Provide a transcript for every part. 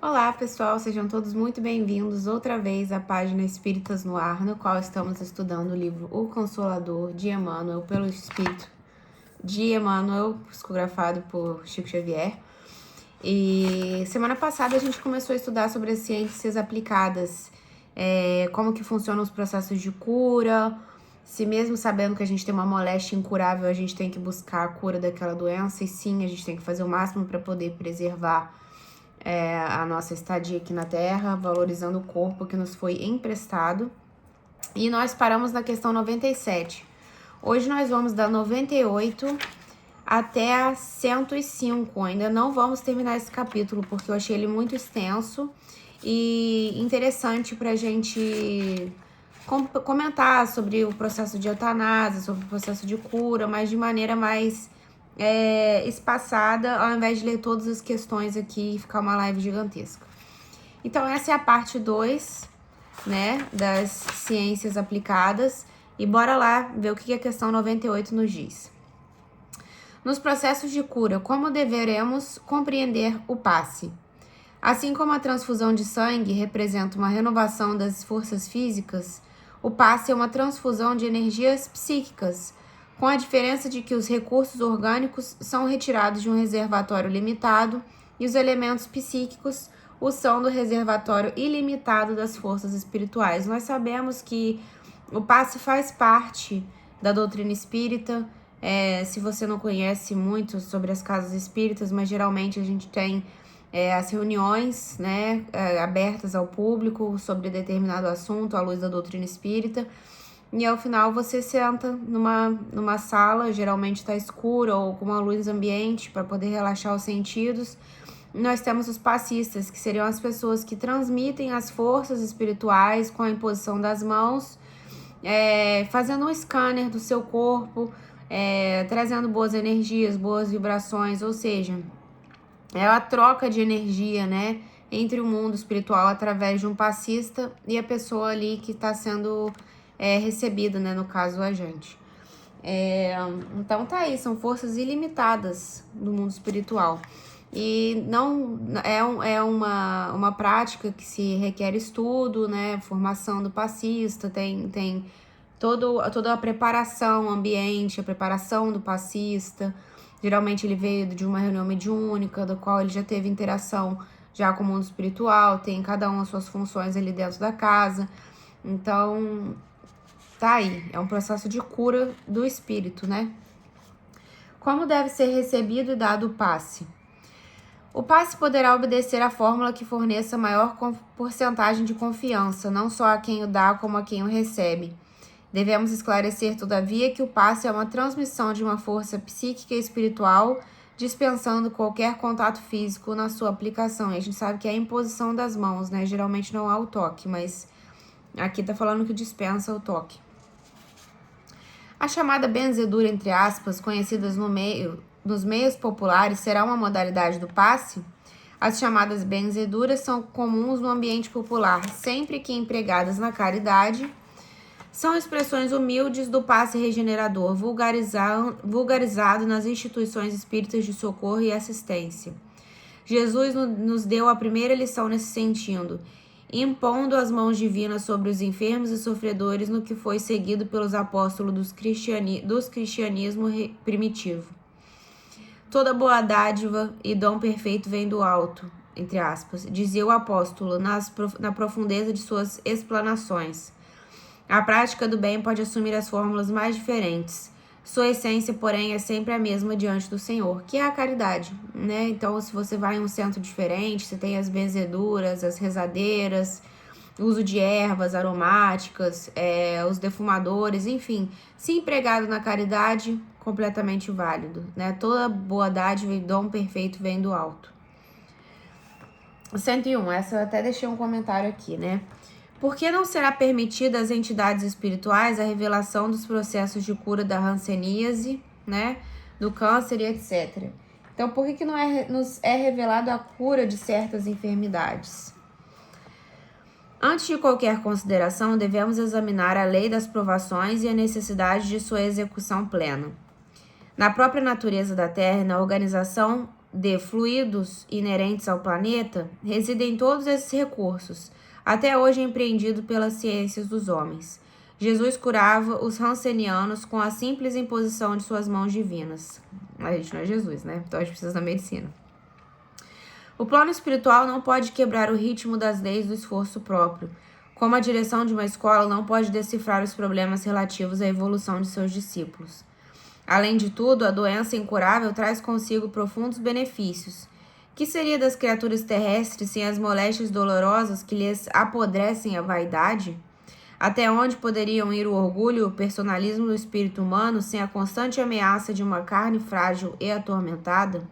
Olá, pessoal, sejam todos muito bem-vindos outra vez à página Espíritas no Ar, no qual estamos estudando o livro O Consolador, de Emmanuel, pelo Espírito de Emmanuel, psicografado por Chico Xavier. E semana passada a gente começou a estudar sobre as ciências aplicadas, como que funcionam os processos de cura, se mesmo sabendo que a gente tem uma moléstia incurável, a gente tem que buscar a cura daquela doença, e sim, a gente tem que fazer o máximo para poder preservar a nossa estadia aqui na Terra, valorizando o corpo que nos foi emprestado. E nós paramos na questão 97. Hoje nós vamos da 98 até a 105. Ainda não vamos terminar esse capítulo, porque eu achei ele muito extenso e interessante para a gente comentar sobre o processo de eutanásia, sobre o processo de cura, mas de maneira mais espaçada, ao invés de ler todas as questões aqui e ficar uma live gigantesca. Então, essa é a parte 2, né, das ciências aplicadas. E bora lá ver o que a questão 98 nos diz. Nos processos de cura, como deveremos compreender o passe? Assim como a transfusão de sangue representa uma renovação das forças físicas, o passe é uma transfusão de energias psíquicas, com a diferença de que os recursos orgânicos são retirados de um reservatório limitado e os elementos psíquicos o são do reservatório ilimitado das forças espirituais. Nós sabemos que o passe faz parte da doutrina espírita. Se você não conhece muito sobre as casas espíritas, mas geralmente a gente tem as reuniões, né, abertas ao público sobre determinado assunto à luz da doutrina espírita. E ao final você senta numa sala, geralmente está escura ou com uma luz ambiente para poder relaxar os sentidos. Nós temos os passistas, que seriam as pessoas que transmitem as forças espirituais com a imposição das mãos, fazendo um scanner do seu corpo, trazendo boas energias, boas vibrações, ou seja, é a troca de energia, né, entre o mundo espiritual através de um passista e a pessoa ali que está sendo recebida, né, no caso, o agente. Então tá aí, são forças ilimitadas do mundo espiritual. E não é uma prática que se requer estudo, né, formação do passista, tem toda a preparação ambiente, a preparação do passista. Geralmente ele veio de uma reunião mediúnica, da qual ele já teve interação já com o mundo espiritual, tem cada uma as suas funções ali dentro da casa. Então, tá aí, é um processo de cura do espírito, né? Como deve ser recebido e dado o passe? O passe poderá obedecer à fórmula que forneça maior porcentagem de confiança, não só a quem o dá, como a quem o recebe. Devemos esclarecer, todavia, que o passe é uma transmissão de uma força psíquica e espiritual, dispensando qualquer contato físico na sua aplicação. E a gente sabe que é a imposição das mãos, né? Geralmente não há o toque, mas aqui tá falando que dispensa o toque. A chamada benzedura, entre aspas, conhecidas nos meios populares, será uma modalidade do passe? As chamadas benzeduras são comuns no ambiente popular, sempre que empregadas na caridade. São expressões humildes do passe regenerador, vulgarizado nas instituições espíritas de socorro e assistência. Jesus nos deu a primeira lição nesse sentido, impondo as mãos divinas sobre os enfermos e sofredores, no que foi seguido pelos apóstolos do cristianismo primitivo. Toda boa dádiva e dom perfeito vem do alto, entre aspas, dizia o apóstolo na profundeza de suas explanações. A prática do bem pode assumir as fórmulas mais diferentes. Sua essência, porém, é sempre a mesma diante do Senhor, que é a caridade, né? Então, se você vai em um centro diferente, você tem as benzeduras, as rezadeiras, o uso de ervas aromáticas, os defumadores, enfim. Se empregado na caridade, completamente válido, né? Toda boa dádiva e dom perfeito vem do alto. 101, essa eu até deixei um comentário aqui, né? Por que não será permitida às entidades espirituais a revelação dos processos de cura da hanseníase, né, do câncer e etc? Então, por que não nos é revelado a cura de certas enfermidades? Antes de qualquer consideração, devemos examinar a lei das provações e a necessidade de sua execução plena. Na própria natureza da Terra e na organização de fluidos inerentes ao planeta, residem todos esses recursos, até hoje empreendido pelas ciências dos homens. Jesus curava os rancenianos com a simples imposição de suas mãos divinas. A gente não é Jesus, né? Então a gente precisa da medicina. O plano espiritual não pode quebrar o ritmo das leis do esforço próprio, como a direção de uma escola não pode decifrar os problemas relativos à evolução de seus discípulos. Além de tudo, a doença incurável traz consigo profundos benefícios. Que seria das criaturas terrestres sem as moléstias dolorosas que lhes apodrecem a vaidade? Até onde poderiam ir o orgulho e o personalismo do espírito humano sem a constante ameaça de uma carne frágil e atormentada?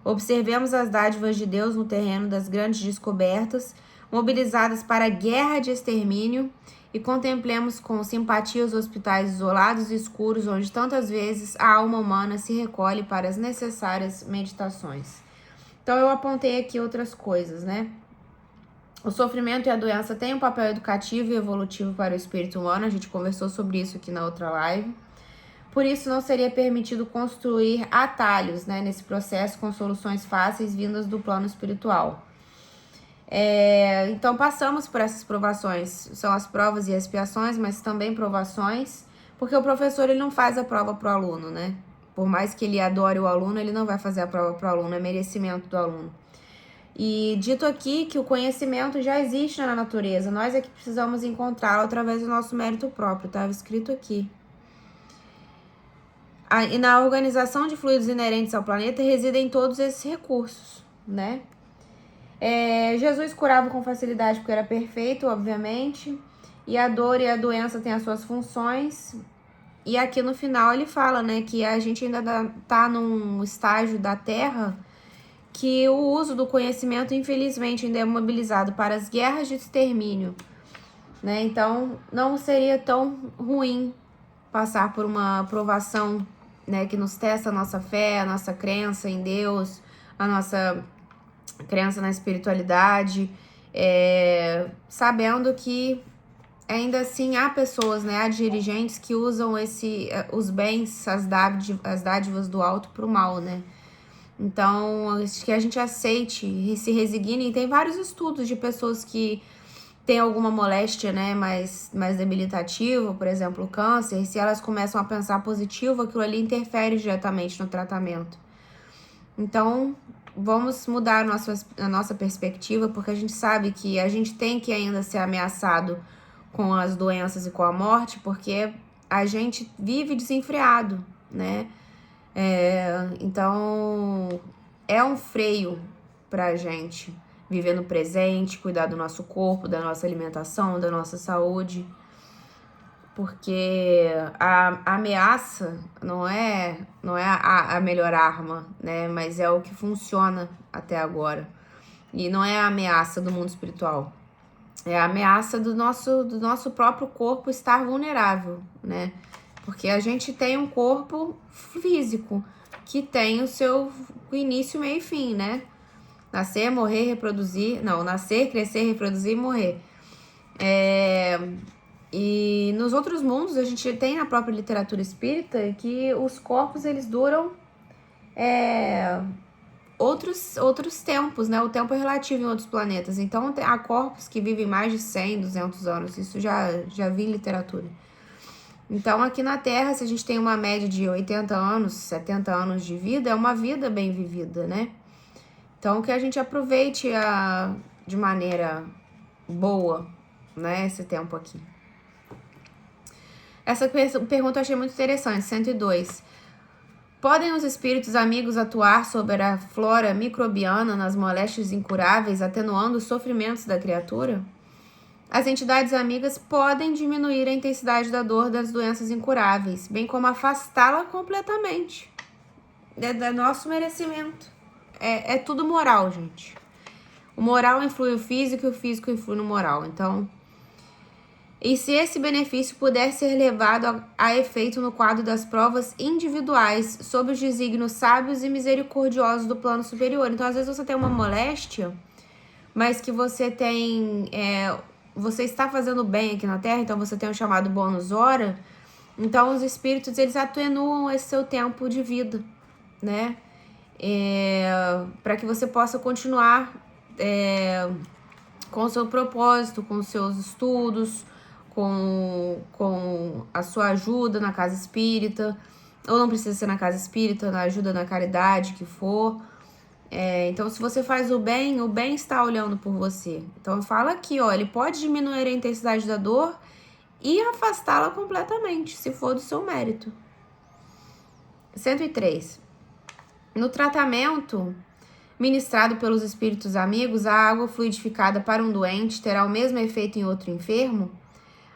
Observemos as dádivas de Deus no terreno das grandes descobertas, mobilizadas para a guerra de extermínio, e contemplemos com simpatia os hospitais isolados e escuros, onde tantas vezes a alma humana se recolhe para as necessárias meditações. Então eu apontei aqui outras coisas, né? O sofrimento e a doença têm um papel educativo e evolutivo para o espírito humano, a gente conversou sobre isso aqui na outra live. Por isso, não seria permitido construir atalhos, né, nesse processo com soluções fáceis vindas do plano espiritual. Então, passamos por essas provações, são as provas e expiações, mas também provações, porque o professor ele não faz a prova para o aluno, né? Por mais que ele adore o aluno, ele não vai fazer a prova para o aluno, é merecimento do aluno. E dito aqui que o conhecimento já existe na natureza, nós é que precisamos encontrá-lo através do nosso mérito próprio, estava escrito aqui. E na organização de fluidos inerentes ao planeta residem todos esses recursos, né? Jesus curava com facilidade porque era perfeito, obviamente, e a dor e a doença têm as suas funções. E aqui no final ele fala, né, que a gente ainda tá num estágio da Terra que o uso do conhecimento, infelizmente, ainda é mobilizado para as guerras de extermínio, né? Então, não seria tão ruim passar por uma provação, né, que nos testa a nossa fé, a nossa crença em Deus, a nossa crença na espiritualidade, sabendo que ainda assim há pessoas, né, há dirigentes que usam os bens, as dádivas do alto para o mal, né? Então, acho que a gente aceite e se resigne. E tem vários estudos de pessoas que têm alguma moléstia, né, mais debilitativa, por exemplo, o câncer, e se elas começam a pensar positivo, aquilo ali interfere diretamente no tratamento. Então, vamos mudar a nossa perspectiva, porque a gente sabe que a gente tem que ainda ser ameaçado com as doenças e com a morte, porque a gente vive desenfreado, né? Então, é um freio pra gente viver no presente, cuidar do nosso corpo, da nossa alimentação, da nossa saúde, porque a ameaça não é a melhor arma, né? Mas é o que funciona até agora. E não é a ameaça do mundo espiritual. É a ameaça do nosso próprio corpo estar vulnerável, né? Porque a gente tem um corpo físico que tem o seu início, meio e fim, né? Nascer, morrer, reproduzir... Não, nascer, crescer, reproduzir e morrer. E nos outros mundos, a gente tem na própria literatura espírita que os corpos, eles duram outros tempos, né? O tempo é relativo em outros planetas. Então, há corpos que vivem mais de 100, 200 anos. Isso já vi em literatura. Então, aqui na Terra, se a gente tem uma média de 80 anos, 70 anos de vida, é uma vida bem vivida, né? Então, que a gente aproveite de maneira boa, né, esse tempo aqui. Essa pergunta eu achei muito interessante, 102. Podem os espíritos amigos atuar sobre a flora microbiana nas moléstias incuráveis, atenuando os sofrimentos da criatura? As entidades amigas podem diminuir a intensidade da dor das doenças incuráveis, bem como afastá-la completamente. É do nosso merecimento. É tudo moral, gente. O moral influi o físico e o físico influi no moral. Então, e se esse benefício puder ser levado a efeito no quadro das provas individuais, sob os desígnios sábios e misericordiosos do plano superior. Então, às vezes você tem uma moléstia, mas que você tem... você está fazendo bem aqui na Terra, então você tem um chamado bônus hora. Então, os espíritos, eles atenuam esse seu tempo de vida, né? para que você possa continuar com o seu propósito, com os seus estudos, com a sua ajuda na casa espírita, ou não precisa ser na casa espírita, na ajuda na caridade, que for. Então, se você faz o bem está olhando por você. Então, fala aqui, ó, ele pode diminuir a intensidade da dor e afastá-la completamente, se for do seu mérito. 103. No tratamento ministrado pelos espíritos amigos, a água fluidificada para um doente terá o mesmo efeito em outro enfermo?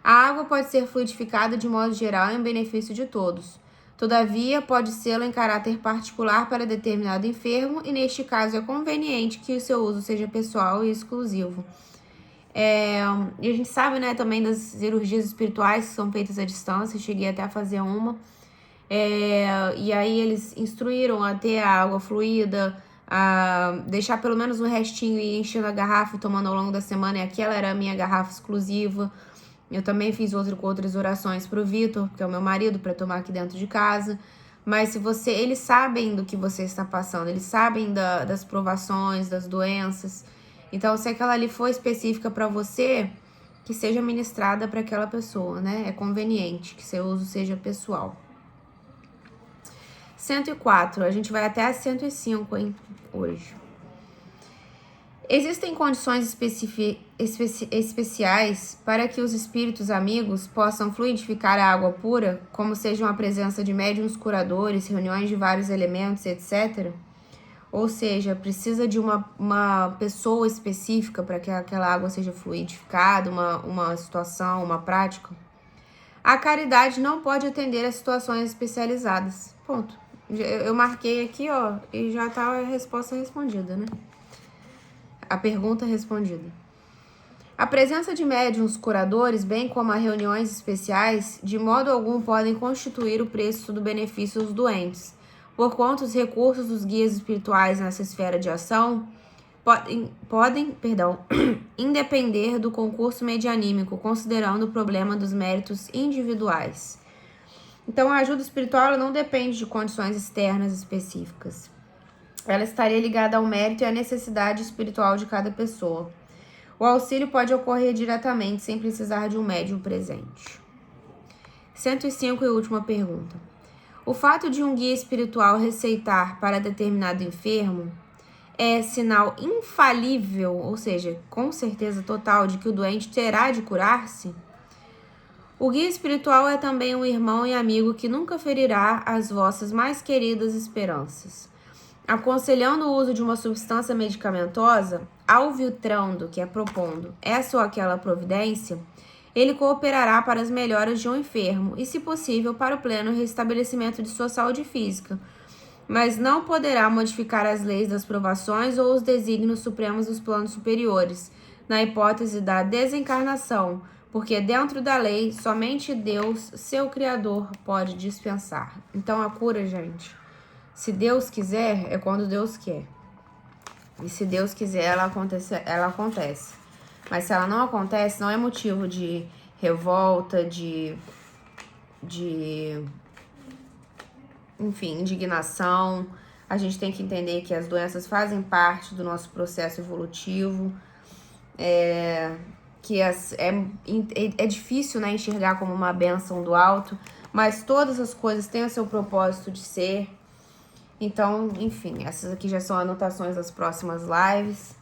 A água pode ser fluidificada de modo geral em benefício de todos. Todavia, pode ser em caráter particular para determinado enfermo e, neste caso, é conveniente que o seu uso seja pessoal e exclusivo. E a gente sabe, né, também das cirurgias espirituais que são feitas à distância. Cheguei até a fazer uma. E aí eles instruíram a ter a água fluida, a deixar pelo menos um restinho e ir enchendo a garrafa e tomando ao longo da semana. E aquela era a minha garrafa exclusiva. Eu também fiz outras orações pro Vitor, que é o meu marido, para tomar aqui dentro de casa. Mas se eles sabem do que você está passando, eles sabem das provações, das doenças. Então, se aquela ali for específica para você, que seja ministrada para aquela pessoa, né? É conveniente que seu uso seja pessoal. 104, a gente vai até a 105, hein, hoje. Existem condições especiais para que os espíritos amigos possam fluidificar a água pura, como sejam a presença de médiuns curadores, reuniões de vários elementos, etc. Ou seja, precisa de uma pessoa específica para que aquela água seja fluidificada, uma situação, uma prática. A caridade não pode atender a situações especializadas. Ponto. Eu marquei aqui, ó, e já tá a resposta respondida, né? A pergunta respondida. A presença de médiuns curadores, bem como a reuniões especiais, de modo algum podem constituir o preço do benefício aos doentes, porquanto os recursos dos guias espirituais nessa esfera de ação podem independer do concurso medianímico, considerando o problema dos méritos individuais. Então, a ajuda espiritual ela não depende de condições externas específicas. Ela estaria ligada ao mérito e à necessidade espiritual de cada pessoa. O auxílio pode ocorrer diretamente, sem precisar de um médium presente. 105 e última pergunta. O fato de um guia espiritual receitar para determinado enfermo é sinal infalível, ou seja, com certeza total, de que o doente terá de curar-se? O guia espiritual é também um irmão e amigo que nunca ferirá as vossas mais queridas esperanças. Aconselhando o uso de uma substância medicamentosa, alviltrando, que é propondo, essa ou aquela providência, ele cooperará para as melhoras de um enfermo e, se possível, para o pleno restabelecimento de sua saúde física, mas não poderá modificar as leis das provações ou os desígnios supremos dos planos superiores, na hipótese da desencarnação, porque dentro da lei, somente Deus, seu Criador, pode dispensar. Então, a cura, gente, se Deus quiser, é quando Deus quer. E se Deus quiser, ela acontece. Mas se ela não acontece, não é motivo de revolta, enfim, indignação. A gente tem que entender que as doenças fazem parte do nosso processo evolutivo. Que é difícil, né, enxergar como uma bênção do alto, mas todas as coisas têm o seu propósito de ser. Então, enfim, essas aqui já são anotações das próximas lives.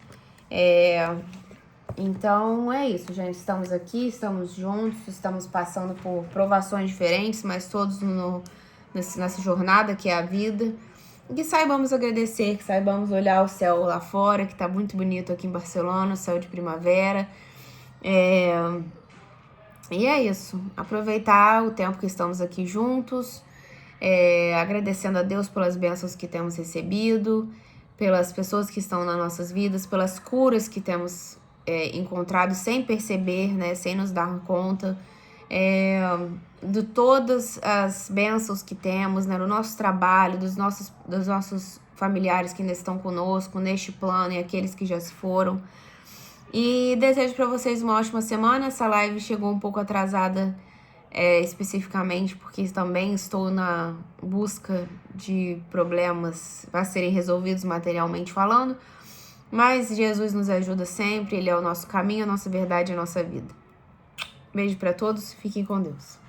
Então, é isso, gente. Estamos aqui, estamos juntos, estamos passando por provações diferentes, mas todos nessa jornada que é a vida. E que saibamos agradecer, que saibamos olhar o céu lá fora, que tá muito bonito aqui em Barcelona, o céu de primavera. E é isso. Aproveitar o tempo que estamos aqui juntos. Agradecendo a Deus pelas bênçãos que temos recebido, pelas pessoas que estão nas nossas vidas, pelas curas que temos encontrado sem perceber, né, sem nos dar conta, de todas as bênçãos que temos, né, no nosso trabalho, dos nossos familiares que ainda estão conosco neste plano e aqueles que já se foram. E desejo para vocês uma ótima semana. Essa live chegou um pouco atrasada especificamente porque também estou na busca de problemas a serem resolvidos materialmente falando, mas Jesus nos ajuda sempre, Ele é o nosso caminho, a nossa verdade, a nossa vida. Beijo para todos, fiquem com Deus.